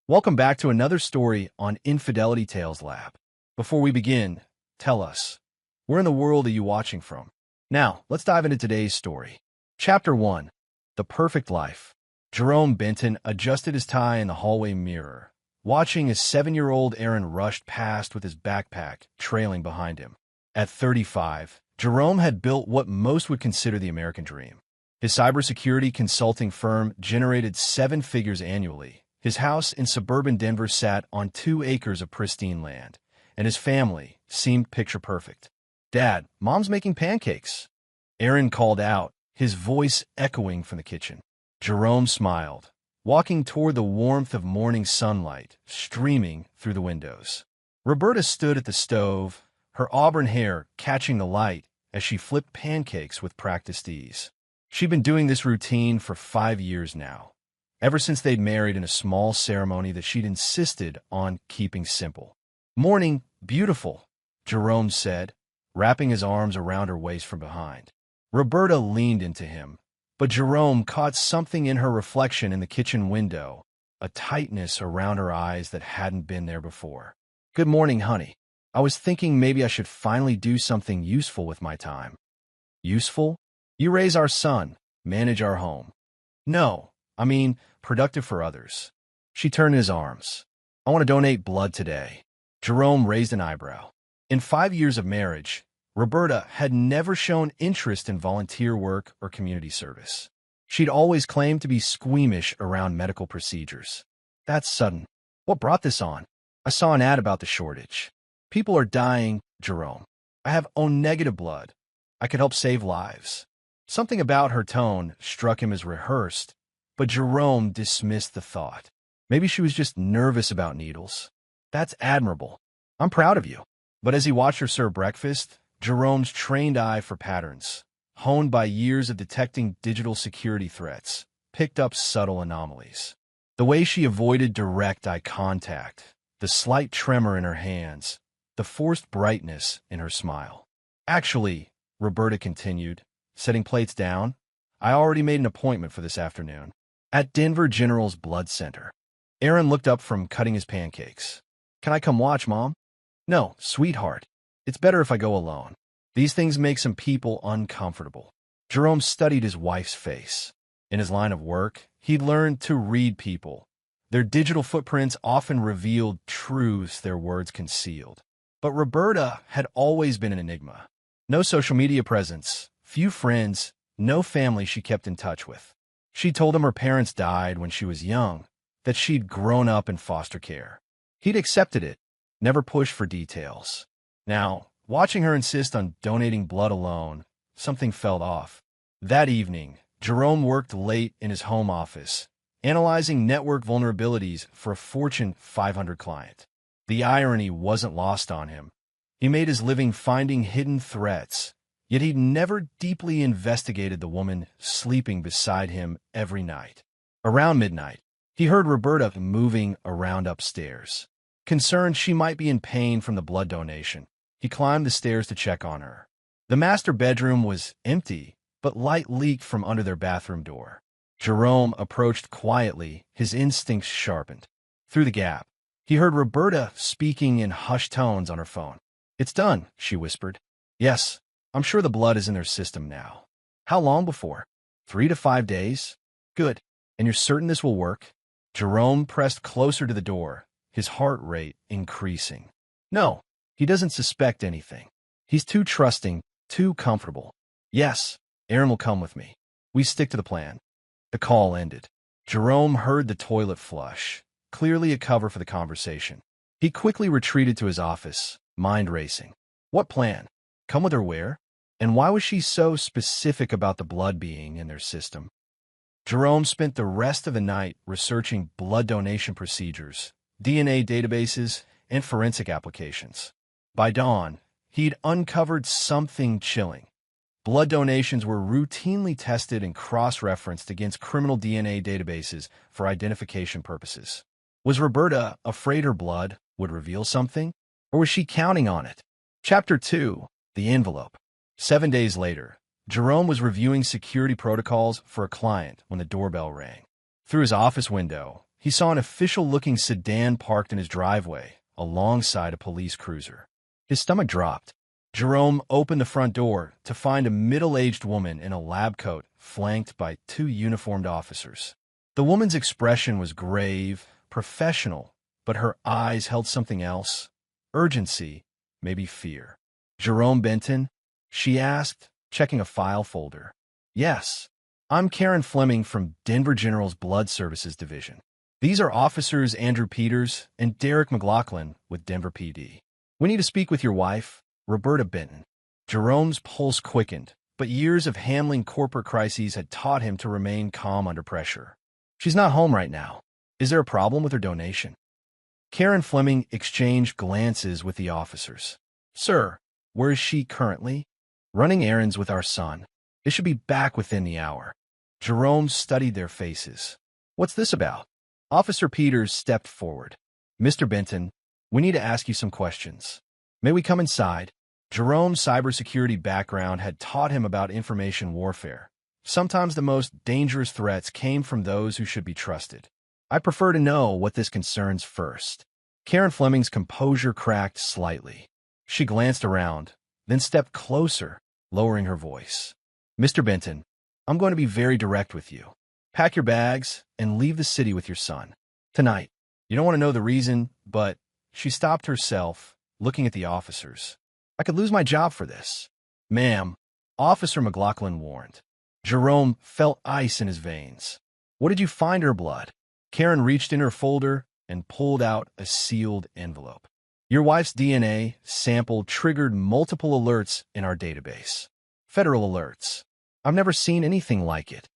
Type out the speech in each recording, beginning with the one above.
Welcome back to another story on Infidelity Tales Lab. Before we begin, tell us, where in the world are you watching from? Now, let's dive into today's story. Chapter 1. The Perfect Life. Jerome Benton adjusted his tie in the hallway mirror, watching as 7-year-old Aaron rushed past with his backpack trailing behind him. At 35, Jerome had built what most would consider the American dream. His cybersecurity consulting firm generated 7 figures annually. His house in suburban Denver sat on 2 acres of pristine land, and his family seemed picture-perfect. "Dad, Mom's making pancakes," Aaron called out, his voice echoing from the kitchen. Jerome smiled, walking toward the warmth of morning sunlight streaming through the windows. Roberta stood at the stove, her auburn hair catching the light as she flipped pancakes with practiced ease. She'd been doing this routine for 5 years now, ever since they'd married in a small ceremony that she'd insisted on keeping simple. "Morning, beautiful," Jerome said, wrapping his arms around her waist from behind. Roberta leaned into him, but Jerome caught something in her reflection in the kitchen window, a tightness around her eyes that hadn't been there before. "Good morning, honey. I was thinking maybe I should finally do something useful with my time." "Useful? You raise our son, manage our home." "No, I mean productive for others." She turned in his arms. "I want to donate blood today." Jerome raised an eyebrow. In 5 years of marriage, Roberta had never shown interest in volunteer work or community service. She'd always claimed to be squeamish around medical procedures. "That's sudden. What brought this on?" "I saw an ad about the shortage. People are dying, Jerome. I have O-negative blood. I could help save lives." Something about her tone struck him as rehearsed, but Jerome dismissed the thought. Maybe she was just nervous about needles. "That's admirable. I'm proud of you." But as he watched her serve breakfast, Jerome's trained eye for patterns, honed by years of detecting digital security threats, picked up subtle anomalies. The way she avoided direct eye contact, the slight tremor in her hands, the forced brightness in her smile. "Actually," Roberta continued, setting plates down, "I already made an appointment for this afternoon at Denver General's Blood Center." Aaron looked up from cutting his pancakes. "Can I come watch, Mom?" "No, sweetheart. It's better if I go alone. These things make some people uncomfortable." Jerome studied his wife's face. In his line of work, he'd learned to read people. Their digital footprints often revealed truths their words concealed. But Roberta had always been an enigma. No social media presence, few friends, no family she kept in touch with. She told him her parents died when she was young, that she'd grown up in foster care. He'd accepted it, never pushed for details. Now, watching her insist on donating blood alone, something felt off. That evening, Jerome worked late in his home office, analyzing network vulnerabilities for a Fortune 500 client. The irony wasn't lost on him. He made his living finding hidden threats, yet he'd never deeply investigated the woman sleeping beside him every night. Around midnight, he heard Roberta moving around upstairs. Concerned she might be in pain from the blood donation, he climbed the stairs to check on her. The master bedroom was empty, but light leaked from under their bathroom door. Jerome approached quietly, his instincts sharpened. Through the gap, he heard Roberta speaking in hushed tones on her phone. "It's done," she whispered. "Yes, I'm sure the blood is in their system now." "How long before?" 3 to 5 days." "Good. And you're certain this will work?" Jerome pressed closer to the door, his heart rate increasing. "No, he doesn't suspect anything. He's too trusting, too comfortable." "Yes, Aaron will come with me. We stick to the plan." The call ended. Jerome heard the toilet flush, clearly a cover for the conversation. He quickly retreated to his office, mind racing. What plan? Come with her where? And why was she so specific about the blood being in their system? Jerome spent the rest of the night researching blood donation procedures, DNA databases, and forensic applications. By dawn, he'd uncovered something chilling. Blood donations were routinely tested and cross-referenced against criminal DNA databases for identification purposes. Was Roberta afraid her blood would reveal something, or was she counting on it? Chapter 2. The Envelope. 7 days later, Jerome was reviewing security protocols for a client when the doorbell rang. Through his office window, he saw an official-looking sedan parked in his driveway, alongside a police cruiser. His stomach dropped. Jerome opened the front door to find a middle-aged woman in a lab coat flanked by two uniformed officers. The woman's expression was grave, professional, but her eyes held something else: urgency, maybe fear. "Jerome Benton?" she asked, checking a file folder. "Yes. I'm Karen Fleming from Denver General's Blood Services Division. These are Officers Andrew Peters and Derek McLaughlin with Denver PD. We need to speak with your wife, Roberta Benton." Jerome's pulse quickened, but years of handling corporate crises had taught him to remain calm under pressure. "She's not home right now. Is there a problem with her donation?" Karen Fleming exchanged glances with the officers. "Sir, where is she currently?" "Running errands with our son. They should be back within the hour." Jerome studied their faces. "What's this about?" Officer Peters stepped forward. "Mr. Benton, we need to ask you some questions. May we come inside?" Jerome's cybersecurity background had taught him about information warfare. Sometimes the most dangerous threats came from those who should be trusted. "I prefer to know what this concerns first." Karen Fleming's composure cracked slightly. She glanced around, then stepped closer, lowering her voice. "Mr. Benton, I'm going to be very direct with you. Pack your bags and leave the city with your son. Tonight. You don't want to know the reason, but—" She stopped herself, looking at the officers. "I could lose my job for this." "Ma'am," Officer McLaughlin warned. Jerome felt ice in his veins. "What did you find in her blood?" Karen reached in her folder and pulled out a sealed envelope. "Your wife's DNA sample triggered multiple alerts in our database. Federal alerts. I've never seen anything like it."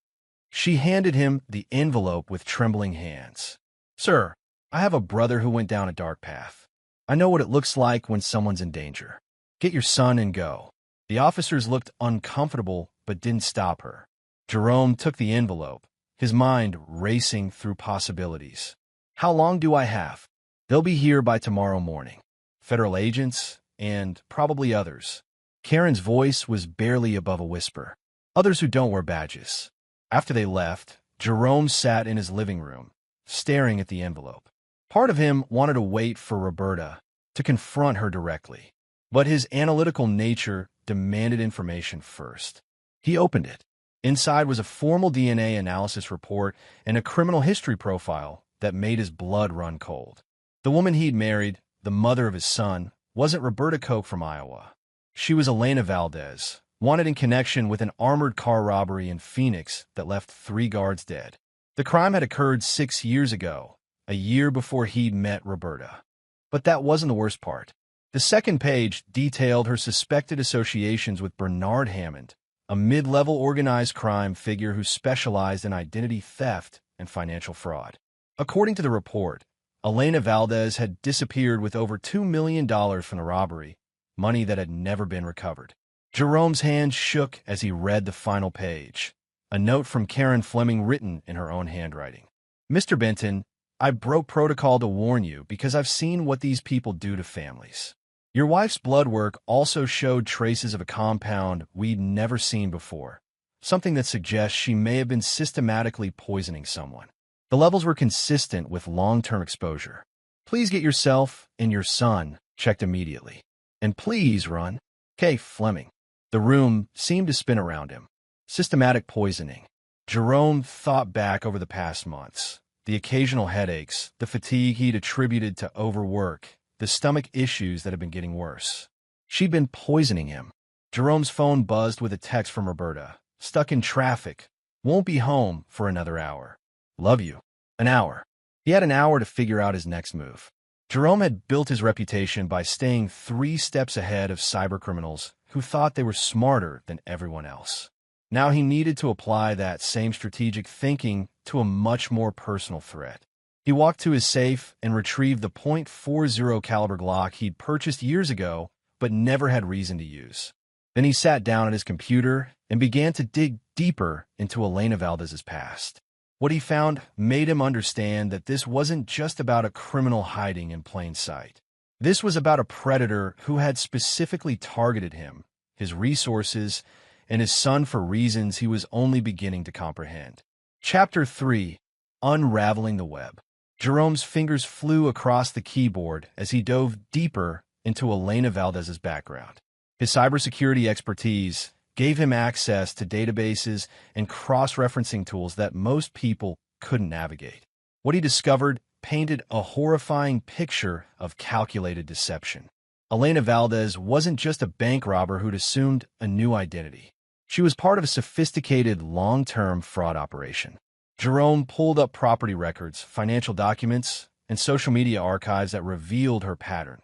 She handed him the envelope with trembling hands. "Sir, I have a brother who went down a dark path. I know what it looks like when someone's in danger. Get your son and go." The officers looked uncomfortable but didn't stop her. Jerome took the envelope, his mind racing through possibilities. "How long do I have?" "They'll be here by tomorrow morning. Federal agents and probably others." Karen's voice was barely above a whisper. "Others who don't wear badges." After they left, Jerome sat in his living room, staring at the envelope. Part of him wanted to wait for Roberta, to confront her directly. But his analytical nature demanded information first. He opened it. Inside was a formal DNA analysis report and a criminal history profile that made his blood run cold. The woman he'd married, the mother of his son, wasn't Roberta Koch from Iowa. She was Elena Valdez, wanted in connection with an armored car robbery in Phoenix that left 3 guards dead. The crime had occurred 6 years ago, a year before he'd met Roberta. But that wasn't the worst part. The second page detailed her suspected associations with Bernard Hammond, a mid-level organized crime figure who specialized in identity theft and financial fraud. According to the report, Elena Valdez had disappeared with over $2 million from the robbery, money that had never been recovered. Jerome's hand shook as he read the final page, a note from Karen Fleming written in her own handwriting. "Mr. Benton, I broke protocol to warn you because I've seen what these people do to families. Your wife's blood work also showed traces of a compound we'd never seen before, something that suggests she may have been systematically poisoning someone. The levels were consistent with long-term exposure. Please get yourself and your son checked immediately. And please run. K. Fleming." The room seemed to spin around him. Systematic poisoning. Jerome thought back over the past months. The occasional headaches, the fatigue he'd attributed to overwork, the stomach issues that had been getting worse. She'd been poisoning him. Jerome's phone buzzed with a text from Roberta. "Stuck in traffic. Won't be home for another hour. Love you." An hour. He had an hour to figure out his next move. Jerome had built his reputation by staying 3 steps ahead of cybercriminals who thought they were smarter than everyone else. Now he needed to apply that same strategic thinking to a much more personal threat. He walked to his safe and retrieved the .40 caliber Glock he'd purchased years ago but never had reason to use. Then he sat down at his computer and began to dig deeper into Elena Valdez's past. What he found made him understand that this wasn't just about a criminal hiding in plain sight. This was about a predator who had specifically targeted him, his resources, and his son for reasons he was only beginning to comprehend. Chapter 3: Unraveling the Web. Jerome's fingers flew across the keyboard as he dove deeper into Elena Valdez's background. His cybersecurity expertise gave him access to databases and cross-referencing tools that most people couldn't navigate. What he discovered painted a horrifying picture of calculated deception. Elena Valdez wasn't just a bank robber who'd assumed a new identity. She was part of a sophisticated, long-term fraud operation. Jerome pulled up property records, financial documents, and social media archives that revealed her pattern.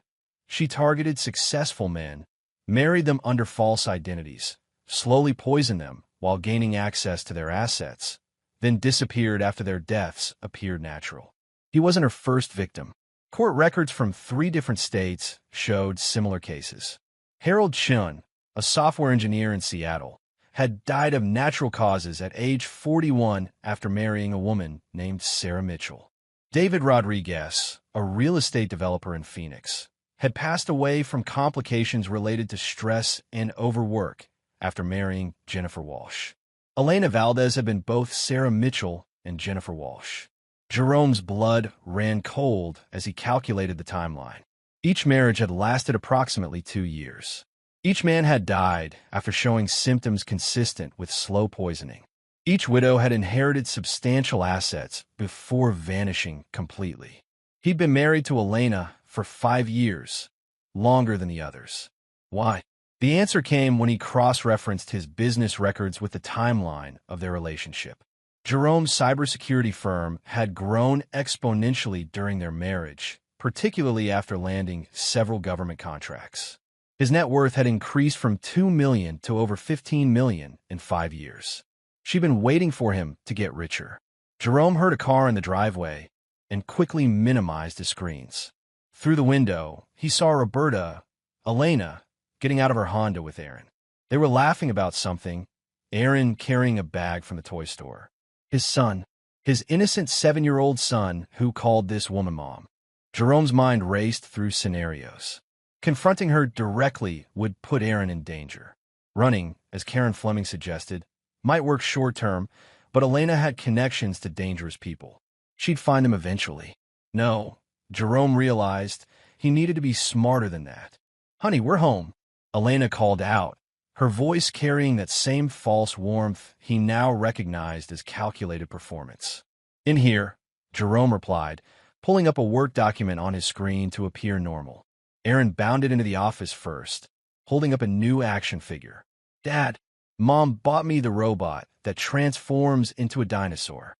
She targeted successful men, married them under false identities, slowly poisoned them while gaining access to their assets, then disappeared after their deaths appeared natural. He wasn't her first victim. Court records from 3 different states showed similar cases. Harold Chun, a software engineer in Seattle, had died of natural causes at age 41 after marrying a woman named Sarah Mitchell. David Rodriguez, a real estate developer in Phoenix, had passed away from complications related to stress and overwork after marrying Jennifer Walsh. Elena Valdez had been both Sarah Mitchell and Jennifer Walsh. Jerome's blood ran cold as he calculated the timeline. Each marriage had lasted approximately 2 years. Each man had died after showing symptoms consistent with slow poisoning. Each widow had inherited substantial assets before vanishing completely. He'd been married to Elena for 5 years, longer than the others. Why? The answer came when he cross-referenced his business records with the timeline of their relationship. Jerome's cybersecurity firm had grown exponentially during their marriage, particularly after landing several government contracts. His net worth had increased from $2 million to over $15 million in 5 years. She'd been waiting for him to get richer. Jerome heard a car in the driveway and quickly minimized his screens. Through the window, he saw Roberta, Elena, getting out of her Honda with Aaron. They were laughing about something, Aaron carrying a bag from the toy store. His son, his innocent 7-year-old son who called this woman mom. Jerome's mind raced through scenarios. Confronting her directly would put Aaron in danger. Running, as Karen Fleming suggested, might work short-term, but Elena had connections to dangerous people. She'd find them eventually. No, Jerome realized he needed to be smarter than that. "Honey, we're home," Elena called out, her voice carrying that same false warmth he now recognized as calculated performance. "In here," Jerome replied, pulling up a Word document on his screen to appear normal. Aaron bounded into the office first, holding up a new action figure. "Dad, Mom bought me the robot that transforms into a dinosaur."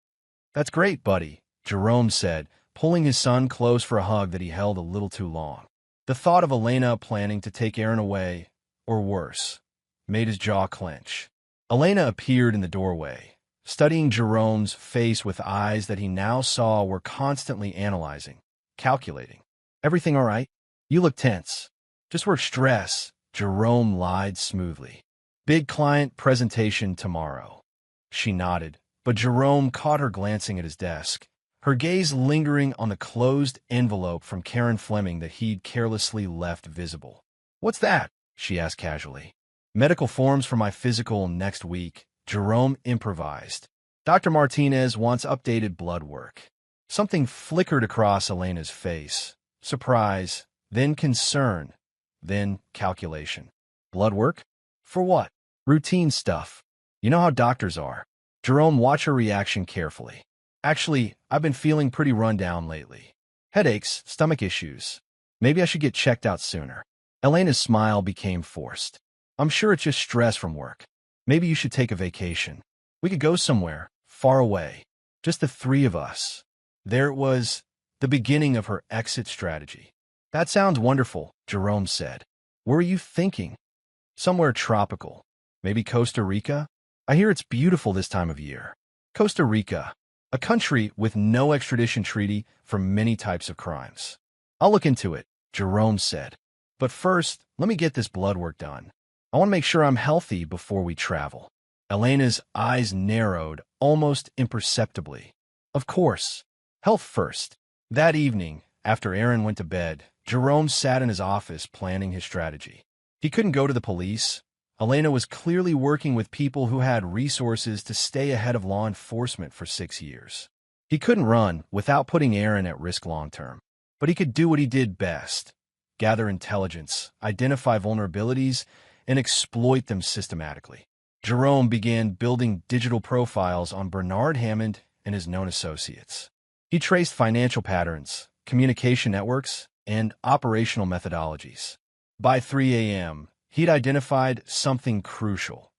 "That's great, buddy," Jerome said, pulling his son close for a hug that he held a little too long. The thought of Elena planning to take Aaron away, or worse, made his jaw clench. Elena appeared in the doorway, studying Jerome's face with eyes that he now saw were constantly analyzing, calculating. "Everything all right? You look tense." "Just work stress," Jerome lied smoothly. "Big client presentation tomorrow." She nodded, but Jerome caught her glancing at his desk, her gaze lingering on the closed envelope from Karen Fleming that he'd carelessly left visible. "What's that?" she asked casually. "Medical forms for my physical next week," Jerome improvised. "Dr. Martinez wants updated blood work." Something flickered across Elena's face. Surprise, then concern, then calculation. "Blood work? For what?" "Routine stuff. You know how doctors are." Jerome watched her reaction carefully. "Actually, I've been feeling pretty run down lately. Headaches, stomach issues. Maybe I should get checked out sooner." Elena's smile became forced. "I'm sure it's just stress from work. Maybe you should take a vacation. We could go somewhere, far away. Just the 3 of us." There it was, the beginning of her exit strategy. "That sounds wonderful," Jerome said. "Where are you thinking?" "Somewhere tropical. Maybe Costa Rica? I hear it's beautiful this time of year." Costa Rica, a country with no extradition treaty for many types of crimes. "I'll look into it," Jerome said. "But first, let me get this blood work done. I want to make sure I'm healthy before we travel." Elena's eyes narrowed almost imperceptibly. "Of course. Health first." That evening, after Aaron went to bed, Jerome sat in his office planning his strategy. He couldn't go to the police. Elena was clearly working with people who had resources to stay ahead of law enforcement for 6 years. He couldn't run without putting Aaron at risk long-term. But he could do what he did best: gather intelligence, identify vulnerabilities, and exploit them systematically. Jerome began building digital profiles on Bernard Hammond and his known associates. He traced financial patterns, communication networks, and operational methodologies. By 3 a.m., he'd identified something crucial.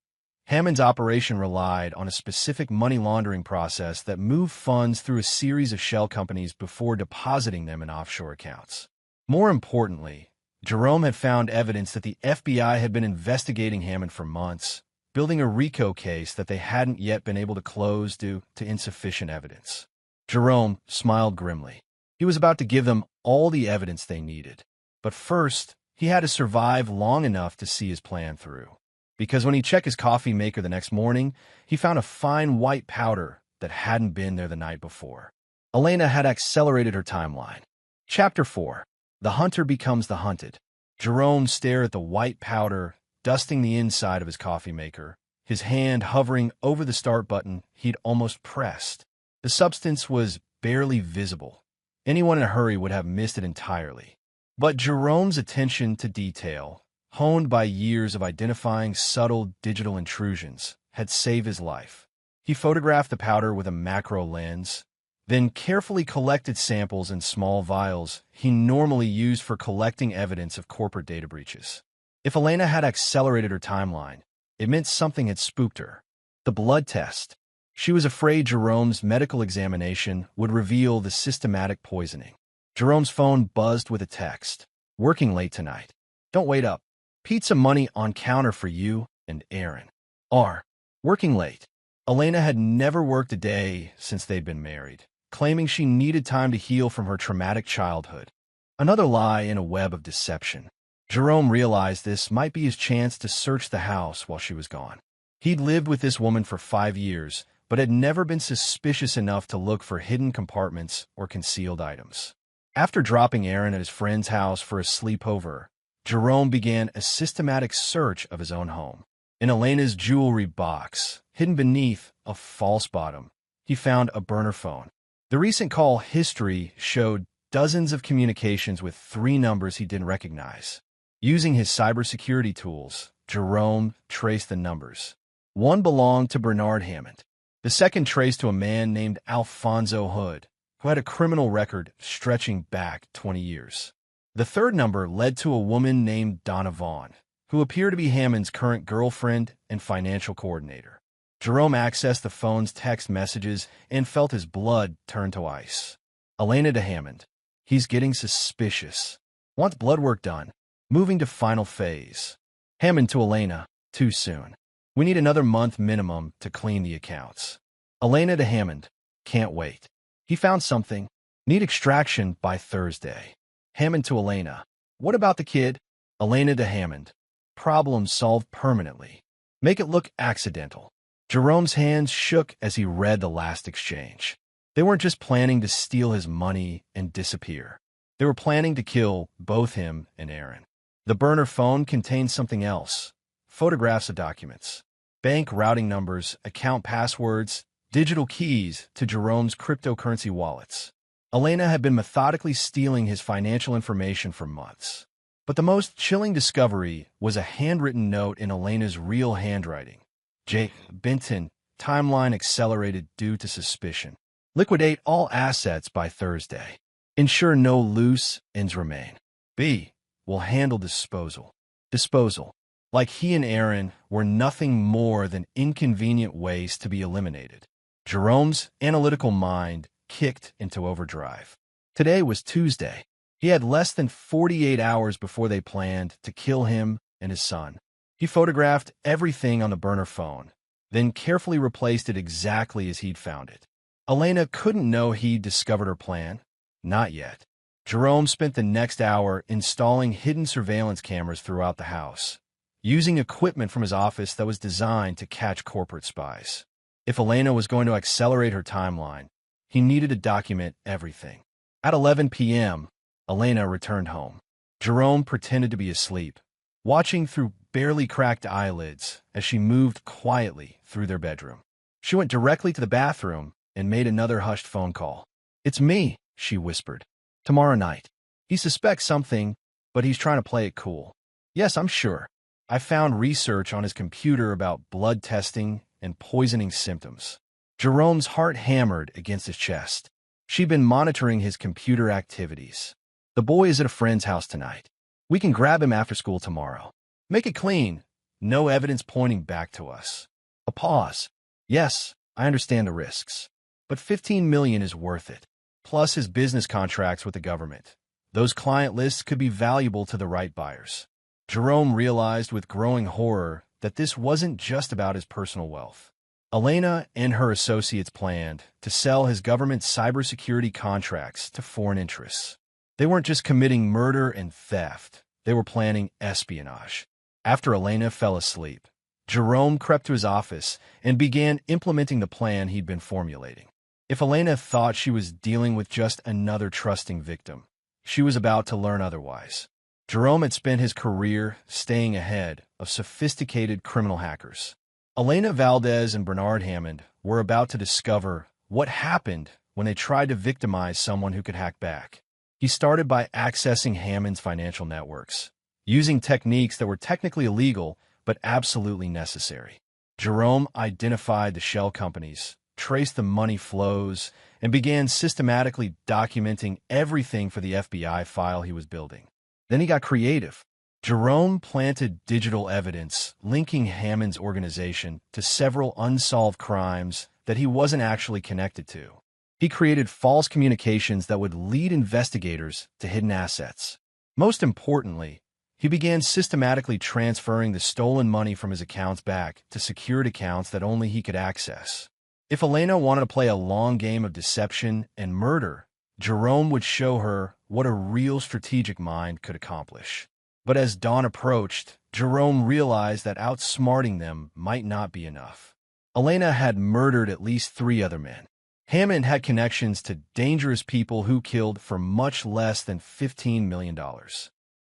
Hammond's operation relied on a specific money laundering process that moved funds through a series of shell companies before depositing them in offshore accounts. More importantly, Jerome had found evidence that the FBI had been investigating Hammond for months, building a RICO case that they hadn't yet been able to close due to insufficient evidence. Jerome smiled grimly. He was about to give them all the evidence they needed. But first, he had to survive long enough to see his plan through. Because when he checked his coffee maker the next morning, he found a fine white powder that hadn't been there the night before. Elena had accelerated her timeline. Chapter 4. The Hunter Becomes the Hunted. Jerome stared at the white powder, dusting the inside of his coffee maker, his hand hovering over the start button he'd almost pressed. The substance was barely visible. Anyone in a hurry would have missed it entirely. But Jerome's attention to detail, honed by years of identifying subtle digital intrusions, had saved his life. He photographed the powder with a macro lens, then carefully collected samples in small vials he normally used for collecting evidence of corporate data breaches. If Elena had accelerated her timeline, it meant something had spooked her. The blood test. She was afraid Jerome's medical examination would reveal the systematic poisoning. Jerome's phone buzzed with a text. "Working late tonight. Don't wait up. Pizza money on counter for you and Aaron. R. Working late." Elena had never worked a day since they'd been married, claiming she needed time to heal from her traumatic childhood. Another lie in a web of deception. Jerome realized this might be his chance to search the house while she was gone. He'd lived with this woman for 5 years, but had never been suspicious enough to look for hidden compartments or concealed items. After dropping Aaron at his friend's house for a sleepover, Jerome began a systematic search of his own home. In Elena's jewelry box, hidden beneath a false bottom, he found a burner phone. The recent call history showed dozens of communications with 3 numbers he didn't recognize. Using his cybersecurity tools, Jerome traced the numbers. One belonged to Bernard Hammond. The second traced to a man named Alfonso Hood, who had a criminal record stretching back 20 years. The third number led to a woman named Donna Vaughn, who appeared to be Hammond's current girlfriend and financial coordinator. Jerome accessed the phone's text messages and felt his blood turn to ice. Elena to Hammond. "He's getting suspicious. Wants blood work done. Moving to final phase." Hammond to Elena. "Too soon. We need another month minimum to clean the accounts." Elena to Hammond. "Can't wait. He found something. Need extraction by Thursday." Hammond to Elena. "What about the kid?" Elena to Hammond. "Problem solved permanently. Make it look accidental." Jerome's hands shook as he read the last exchange. They weren't just planning to steal his money and disappear. They were planning to kill both him and Aaron. The burner phone contained something else: photographs of documents, bank routing numbers, account passwords, digital keys to Jerome's cryptocurrency wallets. Elena had been methodically stealing his financial information for months. But the most chilling discovery was a handwritten note in Elena's real handwriting. J. Benton, timeline accelerated due to suspicion. Liquidate all assets by Thursday. Ensure no loose ends remain. B. Will handle disposal. Disposal. Like he and Aaron were nothing more than inconvenient ways to be eliminated. Jerome's analytical mind kicked into overdrive. Today was Tuesday. He had less than 48 hours before they planned to kill him and his son. He photographed everything on the burner phone, then carefully replaced it exactly as he'd found it. Elena couldn't know he'd discovered her plan. Not yet. Jerome spent the next hour installing hidden surveillance cameras throughout the house, using equipment from his office that was designed to catch corporate spies. If Elena was going to accelerate her timeline, he needed to document everything. At 11 p.m., Elena returned home. Jerome pretended to be asleep, watching through barely cracked eyelids as she moved quietly through their bedroom. She went directly to the bathroom and made another hushed phone call. "It's me," she whispered. "Tomorrow night." He suspects something, but he's trying to play it cool. "Yes, I'm sure. I found research on his computer about blood testing and poisoning symptoms." Jerome's heart hammered against his chest. She'd been monitoring his computer activities. "The boy is at a friend's house tonight. We can grab him after school tomorrow. Make it clean. No evidence pointing back to us." A pause. "Yes, I understand the risks. But $15 million is worth it. Plus his business contracts with the government. Those client lists could be valuable to the right buyers." Jerome realized with growing horror that this wasn't just about his personal wealth. Elena and her associates planned to sell his government cybersecurity contracts to foreign interests. They weren't just committing murder and theft. They were planning espionage. After Elena fell asleep, Jerome crept to his office and began implementing the plan he'd been formulating. If Elena thought she was dealing with just another trusting victim, she was about to learn otherwise. Jerome had spent his career staying ahead of sophisticated criminal hackers. Elena Valdez and Bernard Hammond were about to discover what happened when they tried to victimize someone who could hack back. He started by accessing Hammond's financial networks, using techniques that were technically illegal but absolutely necessary. Jerome identified the shell companies, traced the money flows, and began systematically documenting everything for the FBI file he was building. Then he got creative. Jerome planted digital evidence linking Hammond's organization to several unsolved crimes that he wasn't actually connected to. He created false communications that would lead investigators to hidden assets. Most importantly, he began systematically transferring the stolen money from his accounts back to secured accounts that only he could access. If Elena wanted to play a long game of deception and murder, Jerome would show her what a real strategic mind could accomplish. But as dawn approached, Jerome realized that outsmarting them might not be enough. Elena had murdered at least 3 other men. Hammond had connections to dangerous people who killed for much less than $15 million.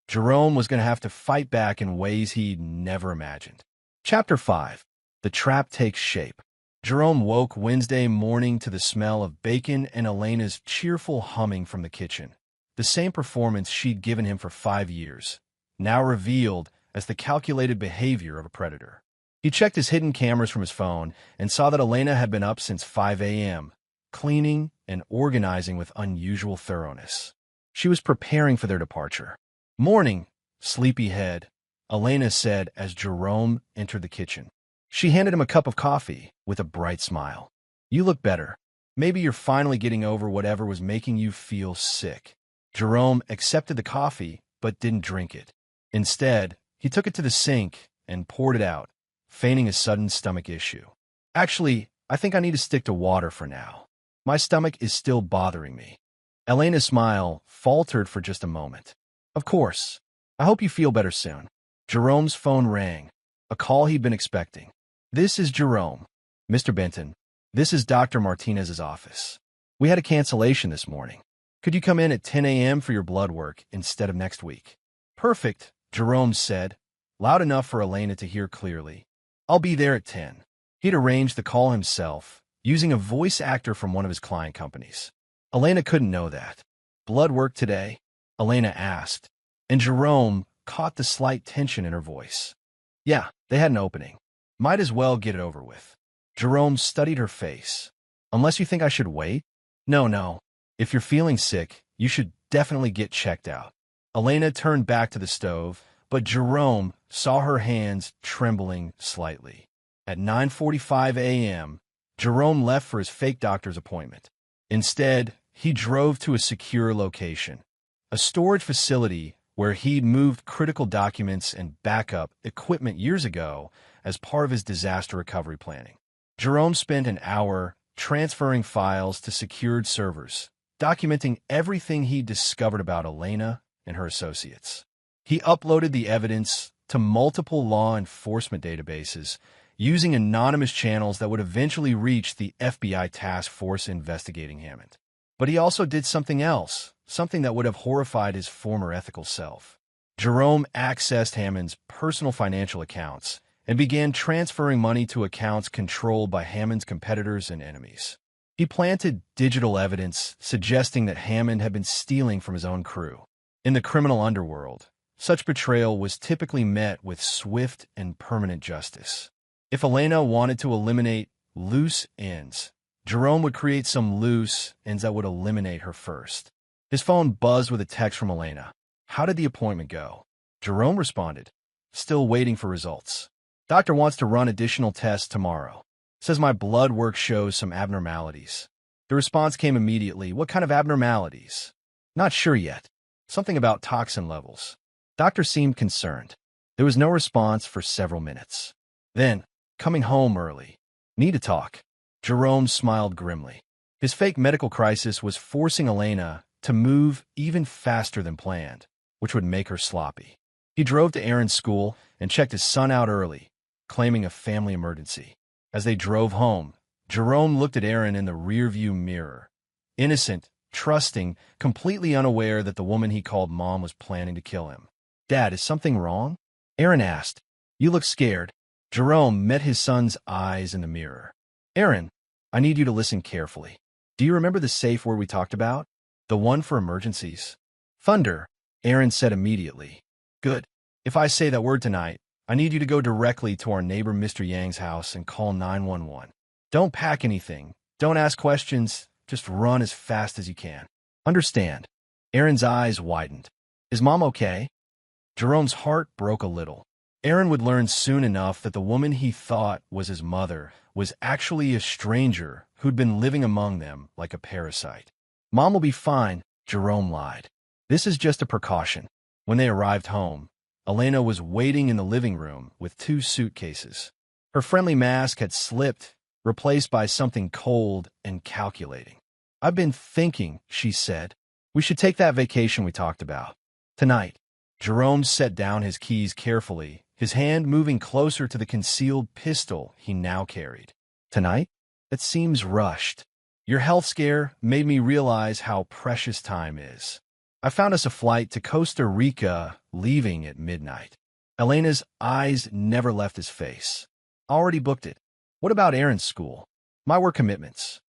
Jerome was going to have to fight back in ways he'd never imagined. Chapter 5. The Trap Takes Shape. Jerome woke Wednesday morning to the smell of bacon and Elena's cheerful humming from the kitchen. The same performance she'd given him for 5 years, now revealed as the calculated behavior of a predator. He checked his hidden cameras from his phone and saw that Elena had been up since 5 a.m., cleaning and organizing with unusual thoroughness. She was preparing for their departure. "Morning, sleepyhead," Elena said as Jerome entered the kitchen. She handed him a cup of coffee with a bright smile. "You look better. Maybe you're finally getting over whatever was making you feel sick." Jerome accepted the coffee but didn't drink it. Instead, he took it to the sink and poured it out, feigning a sudden stomach issue. "Actually, I think I need to stick to water for now. My stomach is still bothering me." Elena's smile faltered for just a moment. "Of course. I hope you feel better soon." Jerome's phone rang, a call he'd been expecting. "This is Jerome." "Mr. Benton, this is Dr. Martinez's office. We had a cancellation this morning. Could you come in at 10 a.m. for your blood work instead of next week?" "Perfect," Jerome said, loud enough for Elena to hear clearly. "I'll be there at 10. He'd arranged the call himself, using a voice actor from one of his client companies. Elena couldn't know that. "Blood work today?" Elena asked, and Jerome caught the slight tension in her voice. "Yeah, they had an opening. Might as well get it over with." Jerome studied her face. "Unless you think I should wait?" No. If you're feeling sick, you should definitely get checked out." Elena turned back to the stove, but Jerome saw her hands trembling slightly. At 9:45 a.m., Jerome left for his fake doctor's appointment. Instead, he drove to a secure location, a storage facility where he'd moved critical documents and backup equipment years ago as part of his disaster recovery planning. Jerome spent an hour transferring files to secured servers, documenting everything he discovered about Elena and her associates. He uploaded the evidence to multiple law enforcement databases, using anonymous channels that would eventually reach the FBI task force investigating Hammond. But he also did something else, something that would have horrified his former ethical self. Jerome accessed Hammond's personal financial accounts and began transferring money to accounts controlled by Hammond's competitors and enemies. He planted digital evidence suggesting that Hammond had been stealing from his own crew. In the criminal underworld, such betrayal was typically met with swift and permanent justice. If Elena wanted to eliminate loose ends, Jerome would create some loose ends that would eliminate her first. His phone buzzed with a text from Elena. "How did the appointment go?" Jerome responded, "Still waiting for results. Doctor wants to run additional tests tomorrow. Says my blood work shows some abnormalities." The response came immediately. "What kind of abnormalities?" "Not sure yet. Something about toxin levels." Doctor seemed concerned. There was no response for several minutes. Then, "Coming home early. Need to talk." Jerome smiled grimly. His fake medical crisis was forcing Elena to move even faster than planned, which would make her sloppy. He drove to Aaron's school and checked his son out early, claiming a family emergency. As they drove home, Jerome looked at Aaron in the rearview mirror. Innocent, trusting, completely unaware that the woman he called mom was planning to kill him. "Dad, is something wrong?" Aaron asked. "You look scared." Jerome met his son's eyes in the mirror. "Aaron, I need you to listen carefully. Do you remember the safe word we talked about? The one for emergencies?" "Thunder," Aaron said immediately. "Good. If I say that word tonight, I need you to go directly to our neighbor Mr. Yang's house and call 911. Don't pack anything. Don't ask questions. Just run as fast as you can. Understand?" Aaron's eyes widened. "Is Mom okay?" Jerome's heart broke a little. Aaron would learn soon enough that the woman he thought was his mother was actually a stranger who'd been living among them like a parasite. "Mom will be fine," Jerome lied. "This is just a precaution." When they arrived home, Elena was waiting in the living room with 2 suitcases. Her friendly mask had slipped, replaced by something cold and calculating. "I've been thinking," she said. "We should take that vacation we talked about. Tonight." Jerome set down his keys carefully, his hand moving closer to the concealed pistol he now carried. "Tonight? That seems rushed. Your health scare made me realize how precious time is. I found us a flight to Costa Rica, leaving at midnight." Elena's eyes never left his face. "Already booked it. What about Aaron's school?" "My work commitments."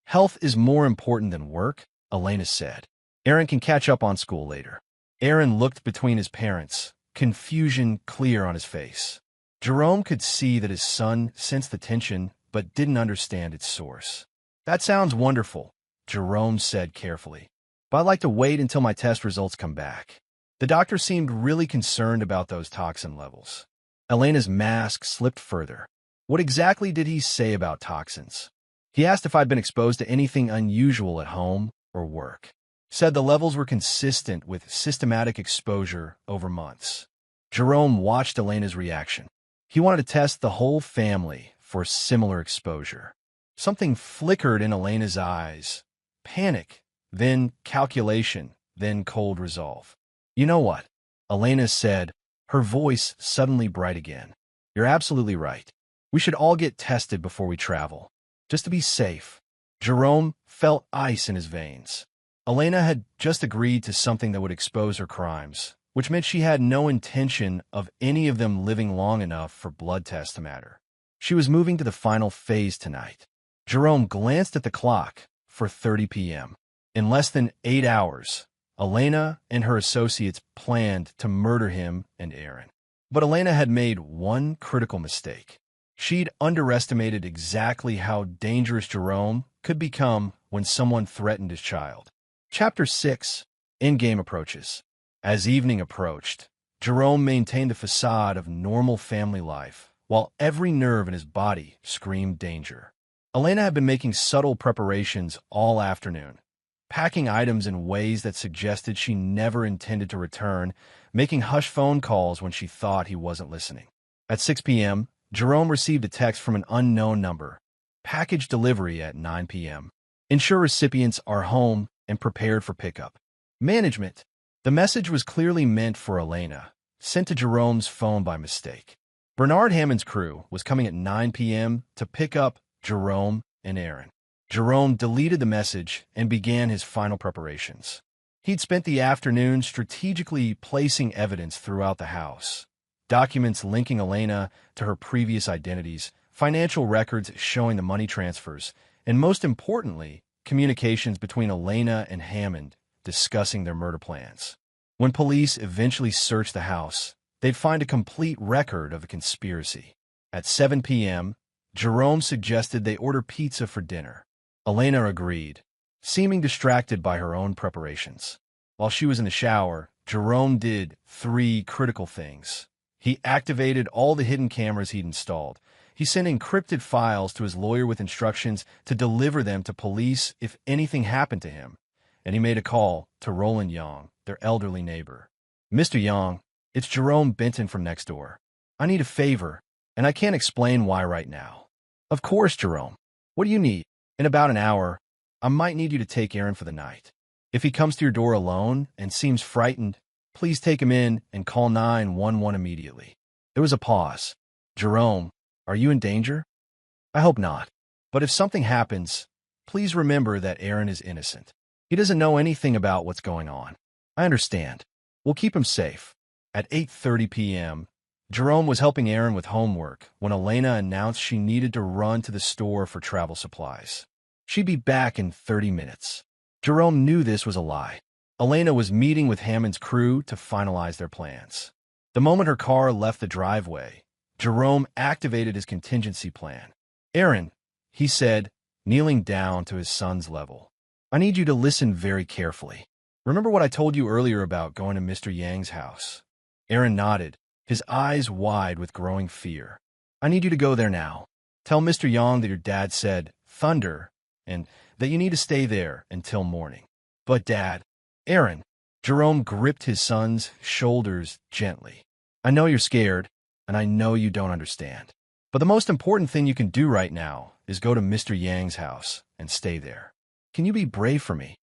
"Health is more important than work," Elena said. "Aaron can catch up on school later." Aaron looked between his parents, confusion clear on his face. Jerome could see that his son sensed the tension but didn't understand its source. "That sounds wonderful," Jerome said carefully. "But I'd like to wait until my test results come back." The doctor seemed really concerned about those toxin levels. Elena's mask slipped further. "What exactly did he say about toxins?" "He asked if I'd been exposed to anything unusual at home or work. Said the levels were consistent with systematic exposure over months." Jerome watched Elena's reaction. He wanted to test the whole family for similar exposure. Something flickered in Elena's eyes. Panic, then calculation, then cold resolve. "You know what?" Elena said, her voice suddenly bright again. "You're absolutely right. We should all get tested before we travel, just to be safe." Jerome felt ice in his veins. Elena had just agreed to something that would expose her crimes, which meant she had no intention of any of them living long enough for blood tests to matter. She was moving to the final phase tonight. Jerome glanced at the clock for 30 p.m. In less than 8 hours, Elena and her associates planned to murder him and Aaron. But Elena had made one critical mistake. She'd underestimated exactly how dangerous Jerome could become when someone threatened his child. Chapter 6. Endgame approaches. As evening approached, Jerome maintained the facade of normal family life, while every nerve in his body screamed danger. Elena had been making subtle preparations all afternoon, packing items in ways that suggested she never intended to return, making hush phone calls when she thought he wasn't listening. At 6 p.m., Jerome received a text from an unknown number. Package delivery at 9 p.m. Ensure recipients are home and prepared for pickup. Management. The message was clearly meant for Elena, sent to Jerome's phone by mistake. Bernard Hammond's crew was coming at 9 p.m. to pick up Jerome and Aaron. Jerome deleted the message and began his final preparations. He'd spent the afternoon strategically placing evidence throughout the house. Documents linking Elena to her previous identities, financial records showing the money transfers, and most importantly, communications between Elena and Hammond discussing their murder plans. When police eventually searched the house, they'd find a complete record of a conspiracy. At 7 p.m., Jerome suggested they order pizza for dinner. Elena agreed, seeming distracted by her own preparations. While she was in the shower, Jerome did 3 critical things. He activated all the hidden cameras he'd installed. He sent encrypted files to his lawyer with instructions to deliver them to police if anything happened to him. And he made a call to Roland Young, their elderly neighbor. "Mr. Young, it's Jerome Benton from next door. I need a favor, and I can't explain why right now." "Of course, Jerome. What do you need?" "In about an hour, I might need you to take Aaron for the night. If he comes to your door alone and seems frightened, please take him in and call 911 immediately." There was a pause. "Jerome, are you in danger?" "I hope not. But if something happens, please remember that Aaron is innocent. He doesn't know anything about what's going on." "I understand. We'll keep him safe." At 8:30 p.m., Jerome was helping Aaron with homework when Elena announced she needed to run to the store for travel supplies. She'd be back in 30 minutes. Jerome knew this was a lie. Elena was meeting with Hammond's crew to finalize their plans. The moment her car left the driveway, Jerome activated his contingency plan. "Aaron," he said, kneeling down to his son's level, "I need you to listen very carefully. Remember what I told you earlier about going to Mr. Yang's house?" Aaron nodded, his eyes wide with growing fear. "I need you to go there now. Tell Mr. Yang that your dad said, thunder, and that you need to stay there until morning." "But Dad..." "Aaron." Jerome gripped his son's shoulders gently. "I know you're scared, and I know you don't understand. But the most important thing you can do right now is go to Mr. Yang's house and stay there. Can you be brave for me?"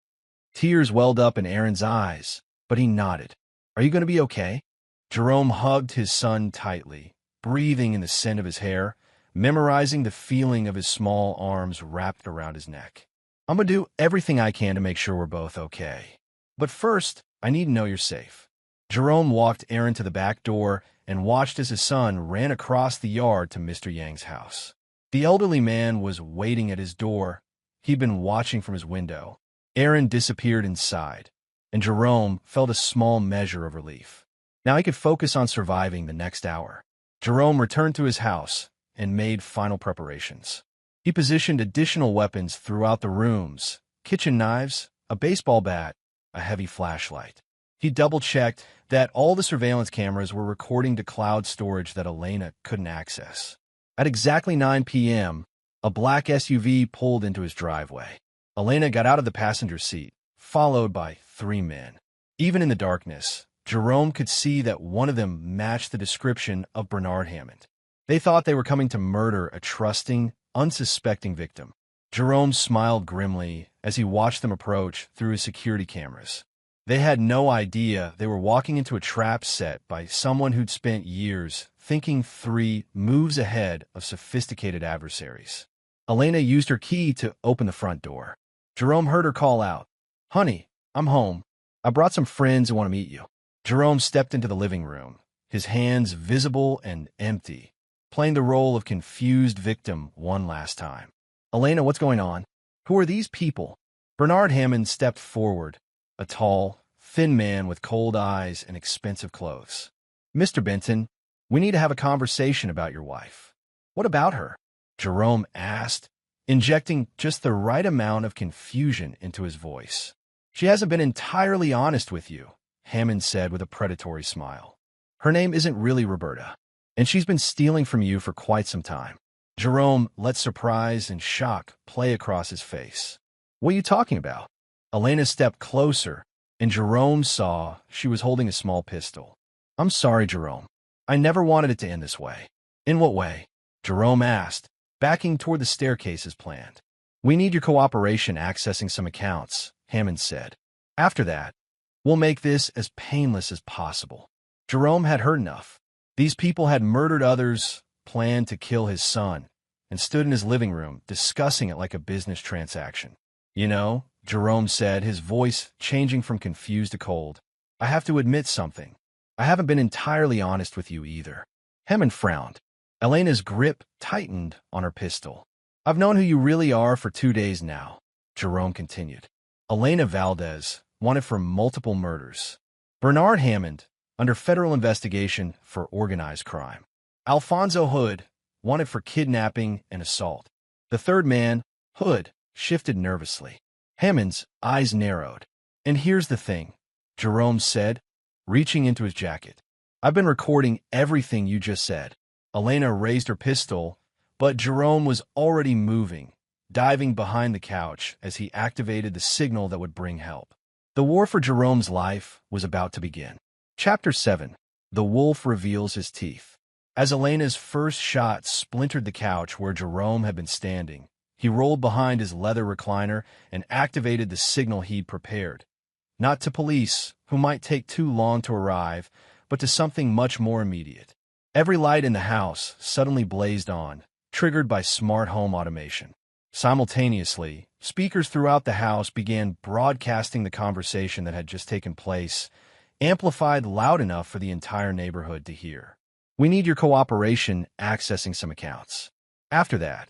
Tears welled up in Aaron's eyes, but he nodded. "Are you going to be okay?" Jerome hugged his son tightly, breathing in the scent of his hair, memorizing the feeling of his small arms wrapped around his neck. "I'm going to do everything I can to make sure we're both okay. But first, I need to know you're safe." Jerome walked Aaron to the back door and watched as his son ran across the yard to Mr. Yang's house. The elderly man was waiting at his door. He'd been watching from his window. Aaron disappeared inside, and Jerome felt a small measure of relief. Now he could focus on surviving the next hour. Jerome returned to his house and made final preparations. He positioned additional weapons throughout the rooms: kitchen knives, a baseball bat, a heavy flashlight. He double-checked that all the surveillance cameras were recording to cloud storage that Elena couldn't access. At exactly 9 p.m., a black SUV pulled into his driveway. Elena got out of the passenger seat, followed by 3 men. Even in the darkness, Jerome could see that one of them matched the description of Bernard Hammond. They thought they were coming to murder a trusting, unsuspecting victim. Jerome smiled grimly as he watched them approach through his security cameras. They had no idea they were walking into a trap set by someone who'd spent years thinking 3 moves ahead of sophisticated adversaries. Elena used her key to open the front door. Jerome heard her call out, "Honey, I'm home. I brought some friends who want to meet you." Jerome stepped into the living room, his hands visible and empty, playing the role of confused victim one last time. "Elena, what's going on? Who are these people?" Bernard Hammond stepped forward, a tall, thin man with cold eyes and expensive clothes. "Mr. Benton, we need to have a conversation about your wife." "What about her?" Jerome asked, injecting just the right amount of confusion into his voice. "She hasn't been entirely honest with you," Hammond said with a predatory smile. "Her name isn't really Roberta, and she's been stealing from you for quite some time." Jerome let surprise and shock play across his face. "What are you talking about?" Elena stepped closer, and Jerome saw she was holding a small pistol. "I'm sorry, Jerome. I never wanted it to end this way." "In what way?" Jerome asked, backing toward the staircase as planned. "We need your cooperation accessing some accounts," Hammond said. "After that, we'll make this as painless as possible." Jerome had heard enough. These people had murdered others, planned to kill his son, and stood in his living room discussing it like a business transaction. "You know," Jerome said, his voice changing from confused to cold, "I have to admit something. I haven't been entirely honest with you either." Hammond frowned. Elena's grip tightened on her pistol. I've known who you really are for 2 days now, Jerome continued. Elena Valdez, wanted for multiple murders. Bernard Hammond, under federal investigation for organized crime. Alfonso Hood, wanted for kidnapping and assault. The third man, Hood, shifted nervously. Hammond's eyes narrowed. And here's the thing, Jerome said, reaching into his jacket. I've been recording everything you just said. Elena raised her pistol, but Jerome was already moving, diving behind the couch as he activated the signal that would bring help. The war for Jerome's life was about to begin. Chapter 7. The Wolf Reveals His Teeth. As Elena's first shot splintered the couch where Jerome had been standing, he rolled behind his leather recliner and activated the signal he'd prepared. Not to police, who might take too long to arrive, but to something much more immediate. Every light in the house suddenly blazed on, triggered by smart home automation. Simultaneously, speakers throughout the house began broadcasting the conversation that had just taken place, amplified loud enough for the entire neighborhood to hear. We need your cooperation accessing some accounts. After that,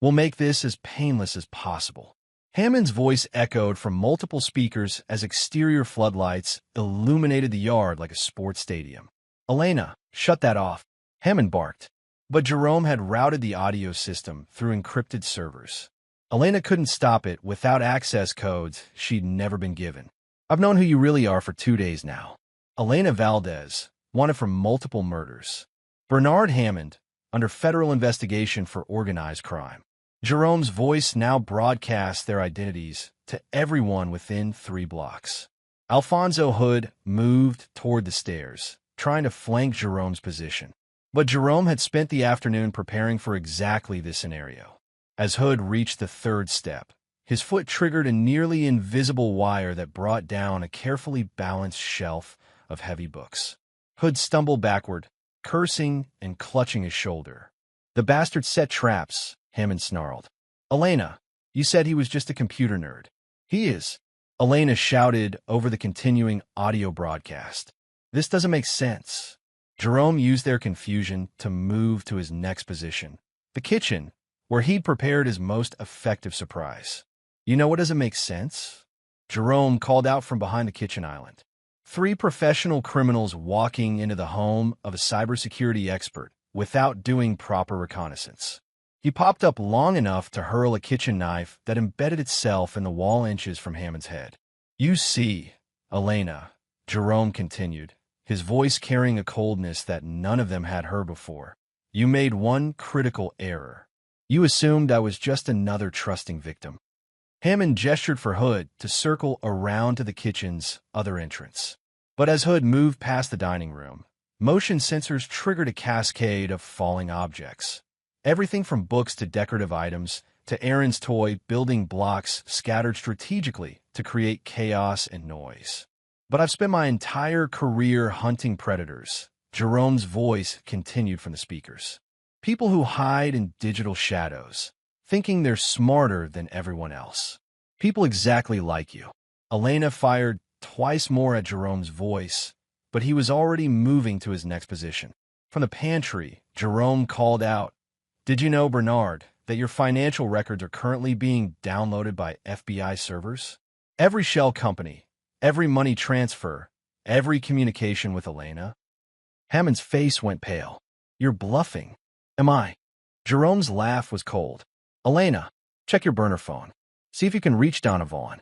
we'll make this as painless as possible. Hammond's voice echoed from multiple speakers as exterior floodlights illuminated the yard like a sports stadium. Elena, shut that off, Hammond barked. But Jerome had routed the audio system through encrypted servers. Elena couldn't stop it without access codes she'd never been given. I've known who you really are for 2 days now. Elena Valdez, wanted for multiple murders. Bernard Hammond, under federal investigation for organized crime. Jerome's voice now broadcast their identities to everyone within 3 blocks. Alfonso Hood moved toward the stairs, trying to flank Jerome's position. But Jerome had spent the afternoon preparing for exactly this scenario. As Hood reached the 3rd step, his foot triggered a nearly invisible wire that brought down a carefully balanced shelf of heavy books. Hood stumbled backward, cursing and clutching his shoulder. The bastard set traps, Hammond snarled. Elena, you said he was just a computer nerd. He is, Elena shouted over the continuing audio broadcast. This doesn't make sense. Jerome used their confusion to move to his next position, the kitchen, where he'd prepared his most effective surprise. You know what doesn't make sense? Jerome called out from behind the kitchen island. 3 professional criminals walking into the home of a cybersecurity expert without doing proper reconnaissance. He popped up long enough to hurl a kitchen knife that embedded itself in the wall inches from Hammond's head. You see, Elena, Jerome continued, his voice carrying a coldness that none of them had heard before. You made one critical error. You assumed I was just another trusting victim. Hammond gestured for Hood to circle around to the kitchen's other entrance. But as Hood moved past the dining room, motion sensors triggered a cascade of falling objects. Everything from books to decorative items to Aaron's toy building blocks scattered strategically to create chaos and noise. But I've spent my entire career hunting predators, Jerome's voice continued from the speakers. People who hide in digital shadows, thinking they're smarter than everyone else. People exactly like you. Elena fired twice more at Jerome's voice, but he was already moving to his next position. From the pantry, Jerome called out, Did you know, Bernard, that your financial records are currently being downloaded by FBI servers? Every shell company, every money transfer, every communication with Elena? Hammond's face went pale. You're bluffing. Am I? Jerome's laugh was cold. Elena, check your burner phone. See if you can reach Donovan.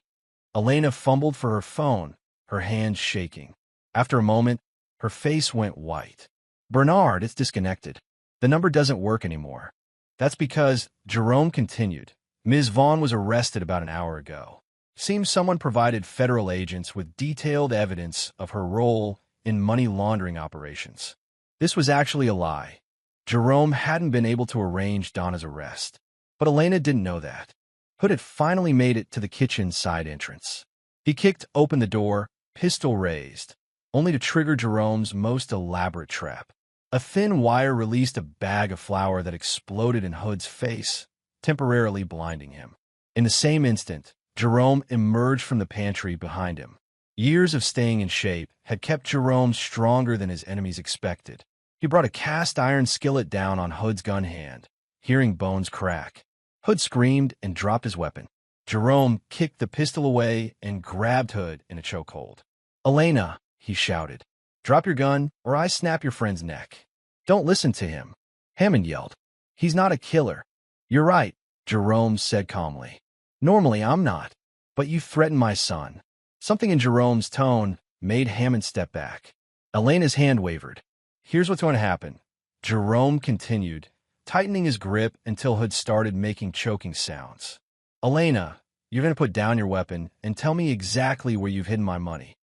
Elena fumbled for her phone, her hands shaking. After a moment, her face went white. Bernard, it's disconnected. The number doesn't work anymore. That's because, Jerome continued, Ms. Vaughn was arrested about an hour ago. Seems someone provided federal agents with detailed evidence of her role in money laundering operations. This was actually a lie. Jerome hadn't been able to arrange Donna's arrest. But Elena didn't know that. Hood had finally made it to the kitchen's side entrance. He kicked open the door, pistol raised, only to trigger Jerome's most elaborate trap. A thin wire released a bag of flour that exploded in Hood's face, temporarily blinding him. In the same instant, Jerome emerged from the pantry behind him. Years of staying in shape had kept Jerome stronger than his enemies expected. He brought a cast-iron skillet down on Hood's gun hand, hearing bones crack. Hood screamed and dropped his weapon. Jerome kicked the pistol away and grabbed Hood in a chokehold. "Elena," he shouted, "drop your gun or I snap your friend's neck." "Don't listen to him," Hammond yelled. "He's not a killer." "You're right," Jerome said calmly. "Normally I'm not, but you threatened my son." Something in Jerome's tone made Hammond step back. Elena's hand wavered. "Here's what's going to happen," Jerome continued, tightening his grip until Hood started making choking sounds. "Elena, you're going to put down your weapon and tell me exactly where you've hidden my money."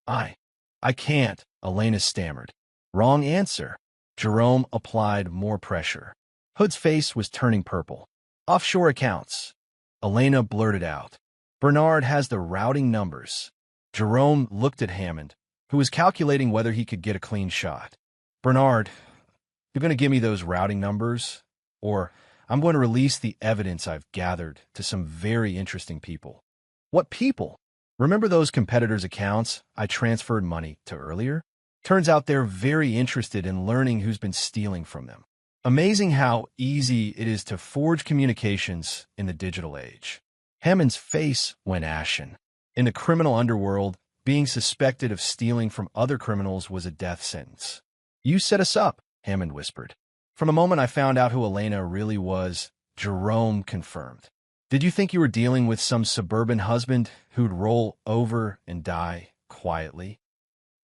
I can't," Elena stammered. "Wrong answer." Jerome applied more pressure. Hood's face was turning purple. "Offshore accounts," Elena blurted out. "Bernard has the routing numbers." Jerome looked at Hammond, who was calculating whether he could get a clean shot. "Bernard, you're going to give me those routing numbers, or I'm going to release the evidence I've gathered to some very interesting people." "What people?" "Remember those competitors' accounts I transferred money to earlier? Turns out they're very interested in learning who's been stealing from them. Amazing how easy it is to forge communications in the digital age." Hammond's face went ashen. In the criminal underworld, being suspected of stealing from other criminals was a death sentence. "You set us up," Hammond whispered. "From the moment I found out who Elena really was," Jerome confirmed. "Did you think you were dealing with some suburban husband who'd roll over and die quietly?"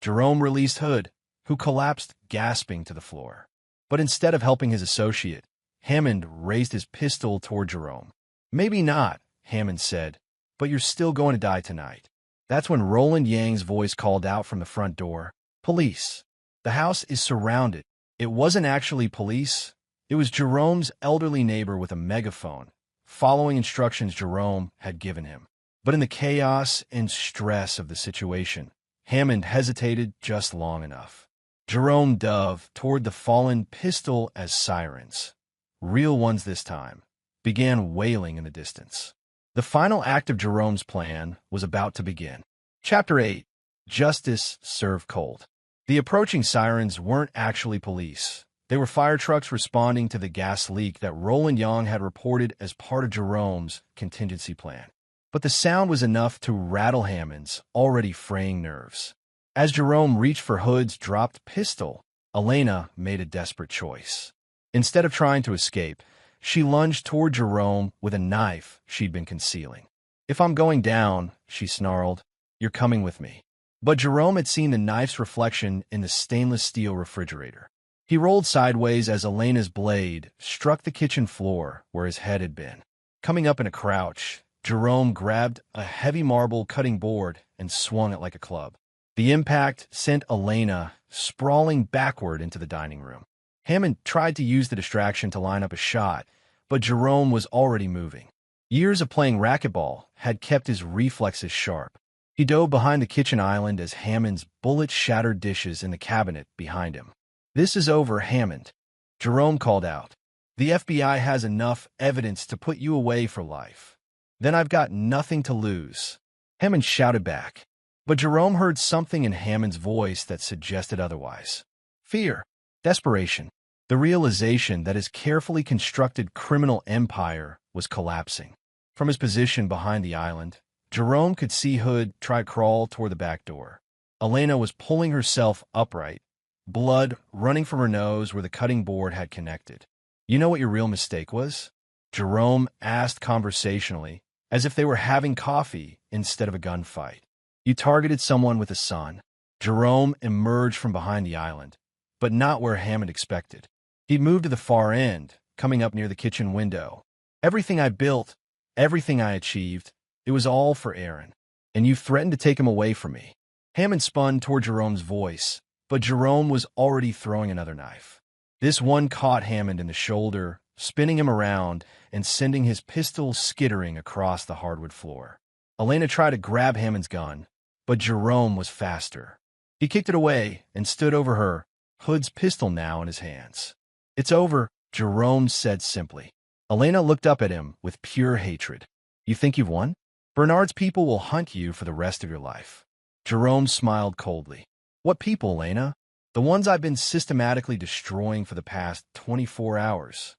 Jerome released Hood, who collapsed gasping to the floor. But instead of helping his associate, Hammond raised his pistol toward Jerome. "Maybe not," Hammond said, "but you're still going to die tonight." That's when Roland Yang's voice called out from the front door, "Police! The house is surrounded." It wasn't actually police. It was Jerome's elderly neighbor with a megaphone, following instructions Jerome had given him. But in the chaos and stress of the situation, Hammond hesitated just long enough. Jerome dove toward the fallen pistol as sirens, real ones this time, began wailing in the distance. The final act of Jerome's plan was about to begin. Chapter 8. Justice Served Cold. The approaching sirens weren't actually police. They were fire trucks responding to the gas leak that Roland Yang had reported as part of Jerome's contingency plan. But the sound was enough to rattle Hammond's already fraying nerves. As Jerome reached for Hood's dropped pistol, Elena made a desperate choice. Instead of trying to escape, she lunged toward Jerome with a knife she'd been concealing. "If I'm going down," she snarled, "you're coming with me." But Jerome had seen the knife's reflection in the stainless steel refrigerator. He rolled sideways as Elena's blade struck the kitchen floor where his head had been. Coming up in a crouch, Jerome grabbed a heavy marble cutting board and swung it like a club. The impact sent Elena sprawling backward into the dining room. Hammond tried to use the distraction to line up a shot, but Jerome was already moving. Years of playing racquetball had kept his reflexes sharp. He dove behind the kitchen island as Hammond's bullet shattered dishes in the cabinet behind him. "This is over, Hammond," Jerome called out. "The FBI has enough evidence to put you away for life. Then I've got nothing to lose." Hammond shouted back. But Jerome heard something in Hammond's voice that suggested otherwise. Fear, desperation, the realization that his carefully constructed criminal empire was collapsing. From his position behind the island, Jerome could see Hood try to crawl toward the back door. Elena was pulling herself upright, blood running from her nose where the cutting board had connected. "You know what your real mistake was?" Jerome asked conversationally, as if they were having coffee instead of a gunfight. "You targeted someone with a son." Jerome emerged from behind the island, but not where Hammond expected. He'd moved to the far end, coming up near the kitchen window. "Everything I built, everything I achieved, it was all for Aaron. And you threatened to take him away from me." Hammond spun toward Jerome's voice, but Jerome was already throwing another knife. This one caught Hammond in the shoulder, spinning him around and sending his pistol skittering across the hardwood floor. Elena tried to grab Hammond's gun, but Jerome was faster. He kicked it away and stood over her, Hood's pistol now in his hands. "It's over," Jerome said simply. Elena looked up at him with pure hatred. "You think you've won? Bernard's people will hunt you for the rest of your life." Jerome smiled coldly. "What people, Elena?" "The ones I've been systematically destroying for the past 24 hours.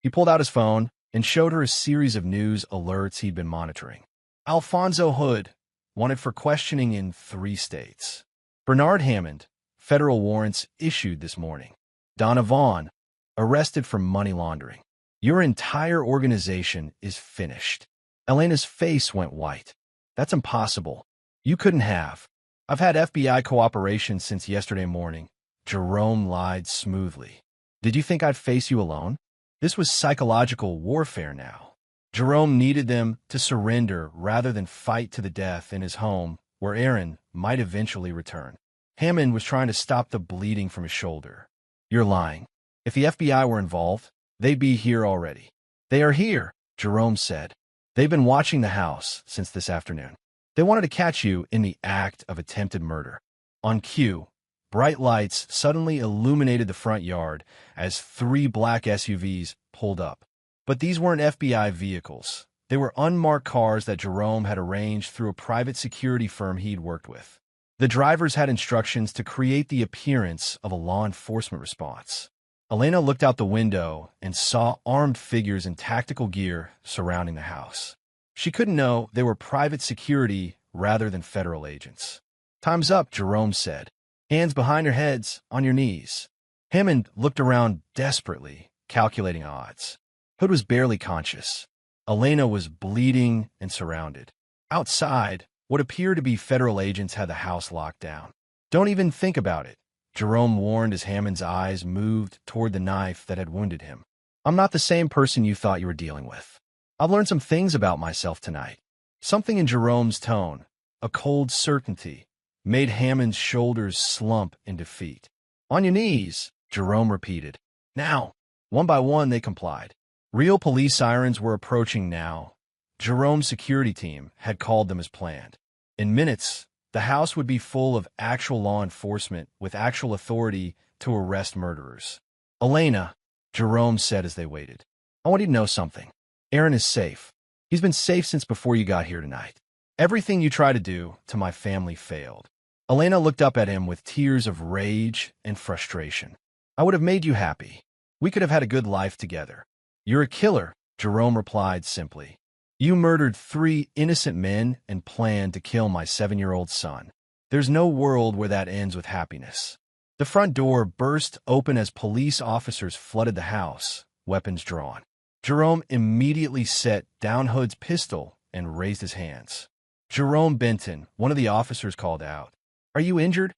He pulled out his phone, and showed her a series of news alerts he'd been monitoring. Alfonso Hood, wanted for questioning in 3 states. Bernard Hammond, federal warrants issued this morning. Donna Vaughn, arrested for money laundering. Your entire organization is finished. Elena's face went white. That's impossible. You couldn't have. I've had FBI cooperation since yesterday morning. Jerome lied smoothly. Did you think I'd face you alone? This was psychological warfare now. Jerome needed them to surrender rather than fight to the death in his home, where Aaron might eventually return. Hammond was trying to stop the bleeding from his shoulder. You're lying. If the FBI were involved, they'd be here already. They are here, Jerome said. They've been watching the house since this afternoon. They wanted to catch you in the act of attempted murder. On cue, bright lights suddenly illuminated the front yard as 3 black SUVs pulled up. But these weren't FBI vehicles. They were unmarked cars that Jerome had arranged through a private security firm he'd worked with. The drivers had instructions to create the appearance of a law enforcement response. Elena looked out the window and saw armed figures in tactical gear surrounding the house. She couldn't know they were private security rather than federal agents. Time's up, Jerome said. Hands behind your heads, on your knees. Hammond looked around desperately, calculating odds. Hood was barely conscious. Elena was bleeding and surrounded. Outside, what appeared to be federal agents had the house locked down. Don't even think about it, Jerome warned as Hammond's eyes moved toward the knife that had wounded him. I'm not the same person you thought you were dealing with. I've learned some things about myself tonight. Something in Jerome's tone, a cold certainty, made Hammond's shoulders slump in defeat. On your knees, Jerome repeated. Now, one by one they complied. Real police sirens were approaching now. Jerome's security team had called them as planned. In minutes, the house would be full of actual law enforcement with actual authority to arrest murderers. Elena, Jerome said as they waited, I want you to know something. Aaron is safe. He's been safe since before you got here tonight. Everything you tried to do to my family failed. Elena looked up at him with tears of rage and frustration. I would have made you happy. We could have had a good life together. You're a killer, Jerome replied simply. You murdered 3 innocent men and planned to kill my 7-year-old son. There's no world where that ends with happiness. The front door burst open as police officers flooded the house, weapons drawn. Jerome immediately set down Hood's pistol and raised his hands. Jerome Benton, one of the officers, called out. Are you injured?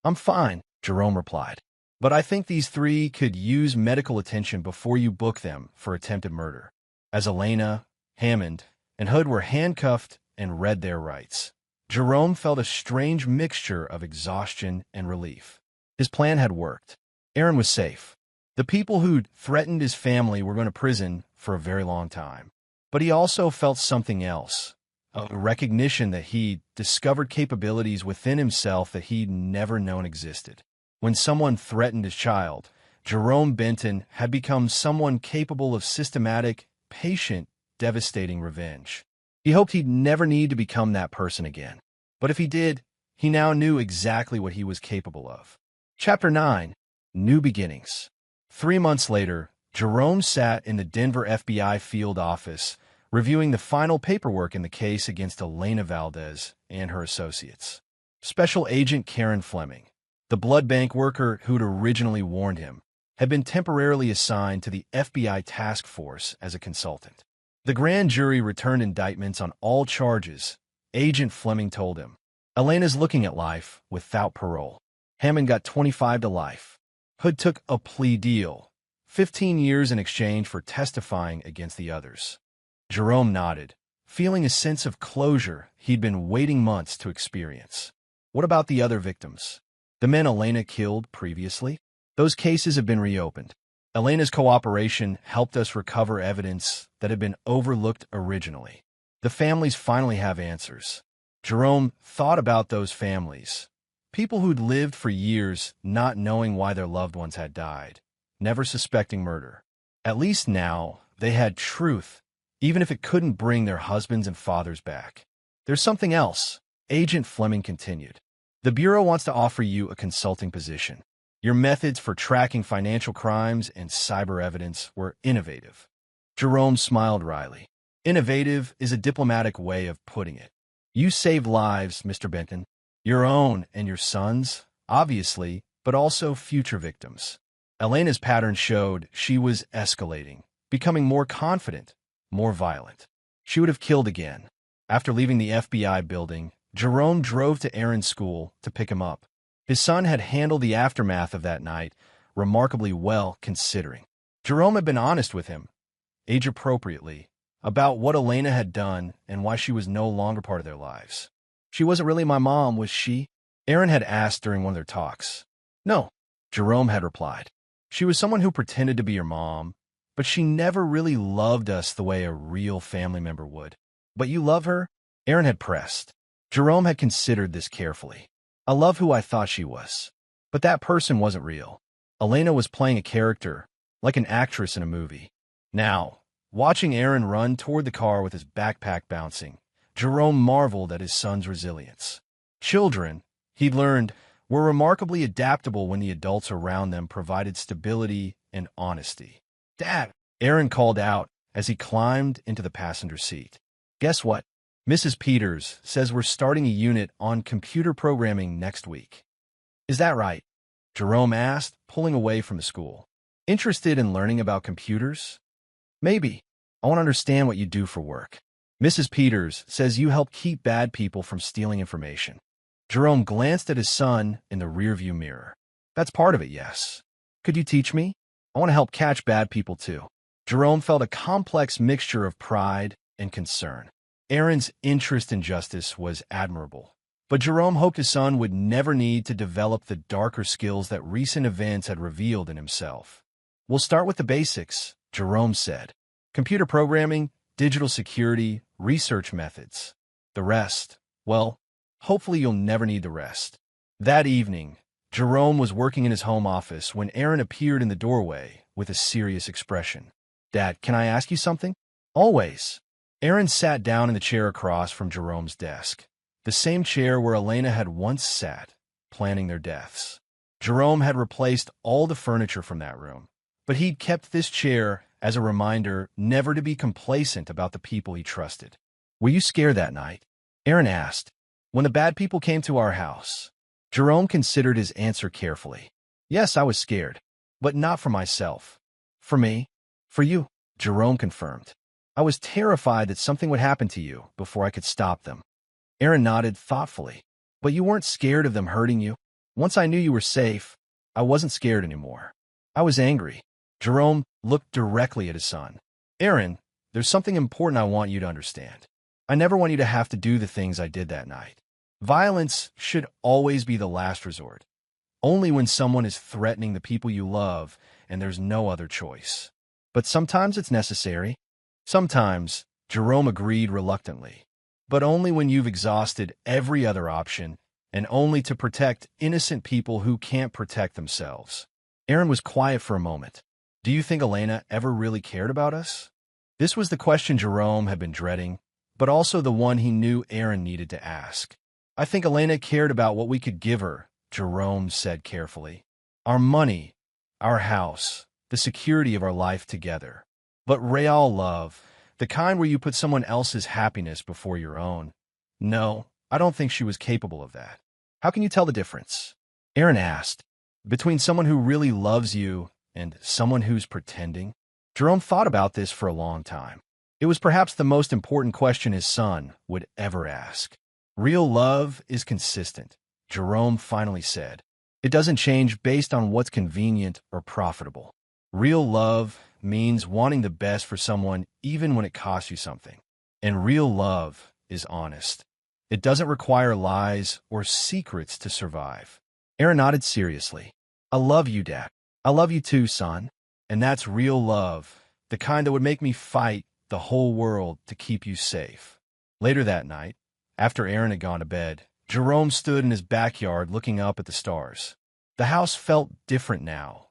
I'm fine, Jerome replied. But I think these 3 could use medical attention before you book them for attempted murder. As Elena, Hammond, and Hood were handcuffed and read their rights, Jerome felt a strange mixture of exhaustion and relief. His plan had worked. Aaron was safe. The people who'd threatened his family were going to prison for a very long time. But he also felt something else, a recognition that he'd discovered capabilities within himself that he'd never known existed. When someone threatened his child, Jerome Benton had become someone capable of systematic, patient, devastating revenge. He hoped he'd never need to become that person again. But if he did, he now knew exactly what he was capable of. Chapter 9. New Beginnings. 3 months later, Jerome sat in the Denver FBI field office, reviewing the final paperwork in the case against Elena Valdez and her associates. Special Agent Karen Fleming, the blood bank worker who'd originally warned him, had been temporarily assigned to the FBI task force as a consultant. The grand jury returned indictments on all charges, Agent Fleming told him. Elena's looking at life without parole. Hammond got 25 to life. Hood took a plea deal, 15 years in exchange for testifying against the others. Jerome nodded, feeling a sense of closure he'd been waiting months to experience. What about the other victims? The men Elena killed previously? Those cases have been reopened. Elena's cooperation helped us recover evidence that had been overlooked originally. The families finally have answers. Jerome thought about those families. People who'd lived for years not knowing why their loved ones had died, never suspecting murder. At least now, they had truth, even if it couldn't bring their husbands and fathers back. There's something else, Agent Fleming continued. The Bureau wants to offer you a consulting position. Your methods for tracking financial crimes and cyber evidence were innovative. Jerome smiled wryly. Innovative is a diplomatic way of putting it. You saved lives, Mr. Benton. Your own and your son's, obviously, but also future victims. Elena's pattern showed she was escalating, becoming more confident, more violent. She would have killed again. After leaving the FBI building, Jerome drove to Aaron's school to pick him up. His son had handled the aftermath of that night remarkably well, considering. Jerome had been honest with him, age-appropriately, about what Elena had done and why she was no longer part of their lives. She wasn't really my mom, was she? Aaron had asked during one of their talks. No, Jerome had replied. She was someone who pretended to be your mom, but she never really loved us the way a real family member would. But you love her? Aaron had pressed. Jerome had considered this carefully. I love who I thought she was. But that person wasn't real. Elena was playing a character, like an actress in a movie. Now, watching Aaron run toward the car with his backpack bouncing, Jerome marveled at his son's resilience. Children, he'd learned, were remarkably adaptable when the adults around them provided stability and honesty. Dad, Aaron called out as he climbed into the passenger seat. Guess what? Mrs. Peters says we're starting a unit on computer programming next week. Is that right? Jerome asked, pulling away from the school. Interested in learning about computers? Maybe. I want to understand what you do for work. Mrs. Peters says you help keep bad people from stealing information. Jerome glanced at his son in the rearview mirror. That's part of it, yes. Could you teach me? I want to help catch bad people too. Jerome felt a complex mixture of pride and concern. Aaron's interest in justice was admirable, but Jerome hoped his son would never need to develop the darker skills that recent events had revealed in himself. We'll start with the basics, Jerome said. Computer programming, digital security, research methods. The rest, well, hopefully you'll never need the rest. That evening, Jerome was working in his home office when Aaron appeared in the doorway with a serious expression. Dad, can I ask you something? Always. Aaron sat down in the chair across from Jerome's desk, the same chair where Elena had once sat, planning their deaths. Jerome had replaced all the furniture from that room, but he'd kept this chair as a reminder never to be complacent about the people he trusted. Were you scared that night? Aaron asked. When the bad people came to our house. Jerome considered his answer carefully. Yes, I was scared, but not for myself. For me? For you, Jerome confirmed. I was terrified that something would happen to you before I could stop them. Aaron nodded thoughtfully. But you weren't scared of them hurting you? Once I knew you were safe, I wasn't scared anymore. I was angry. Jerome looked directly at his son. Aaron, there's something important I want you to understand. I never want you to have to do the things I did that night. Violence should always be the last resort. Only when someone is threatening the people you love and there's no other choice. But sometimes it's necessary. Sometimes, Jerome agreed reluctantly. But only when you've exhausted every other option and only to protect innocent people who can't protect themselves. Aaron was quiet for a moment. Do you think Elena ever really cared about us? This was the question Jerome had been dreading, but also the one he knew Aaron needed to ask. I think Elena cared about what we could give her, Jerome said carefully. Our money, our house, the security of our life together. But real love, the kind where you put someone else's happiness before your own. No, I don't think she was capable of that. How can you tell the difference? Aaron asked. Between someone who really loves you and someone who's pretending? Jerome thought about this for a long time. It was perhaps the most important question his son would ever ask. Real love is consistent, Jerome finally said. It doesn't change based on what's convenient or profitable. Real love means wanting the best for someone even when it costs you something. And real love is honest. It doesn't require lies or secrets to survive. Aaron nodded seriously. I love you, Dad. I love you too, son. And that's real love, the kind that would make me fight the whole world to keep you safe. Later that night, after Aaron had gone to bed, Jerome stood in his backyard looking up at the stars. The house felt different now,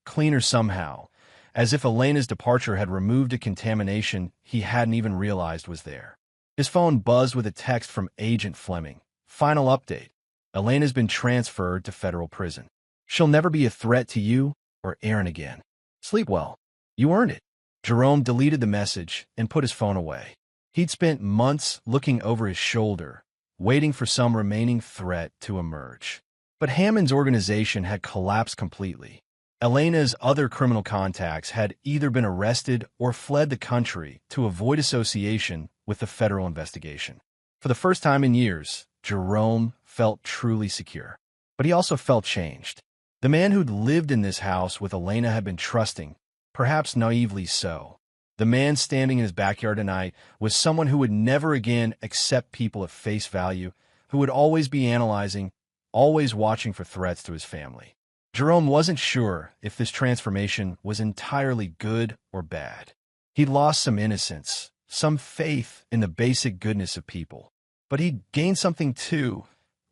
cleaner somehow, as if Elena's departure had removed a contamination he hadn't even realized was there. His phone buzzed with a text from Agent Fleming. Final update. Elena's been transferred to federal prison. She'll never be a threat to you or Aaron again. Sleep well. You earned it. Jerome deleted the message and put his phone away. He'd spent months looking over his shoulder, waiting for some remaining threat to emerge. But Hammond's organization had collapsed completely. Elena's other criminal contacts had either been arrested or fled the country to avoid association with the federal investigation. For the first time in years, Jerome felt truly secure. But he also felt changed. The man who'd lived in this house with Elena had been trusting, perhaps naively so. The man standing in his backyard tonight was someone who would never again accept people at face value, who would always be analyzing, always watching for threats to his family. Jerome wasn't sure if this transformation was entirely good or bad. He'd lost some innocence, some faith in the basic goodness of people. But he'd gained something too,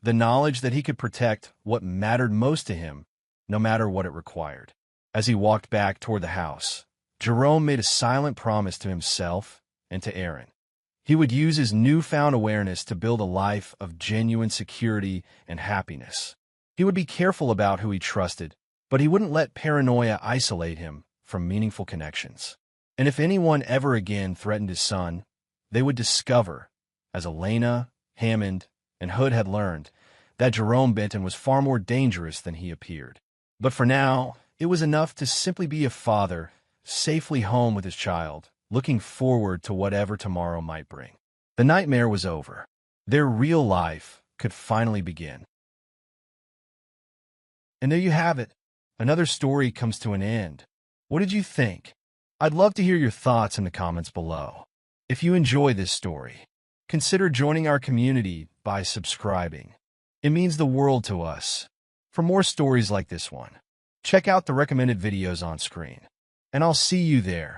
the knowledge that he could protect what mattered most to him, no matter what it required. As he walked back toward the house, Jerome made a silent promise to himself and to Aaron. He would use his newfound awareness to build a life of genuine security and happiness. He would be careful about who he trusted, but he wouldn't let paranoia isolate him from meaningful connections. And if anyone ever again threatened his son, they would discover, as Elena, Hammond, and Hood had learned, that Jerome Benton was far more dangerous than he appeared. But for now, it was enough to simply be a father, safely home with his child, looking forward to whatever tomorrow might bring. The nightmare was over. Their real life could finally begin. And there you have it. Another story comes to an end. What did you think? I'd love to hear your thoughts in the comments below. If you enjoy this story, consider joining our community by subscribing. It means the world to us. For more stories like this one, check out the recommended videos on screen. And I'll see you there.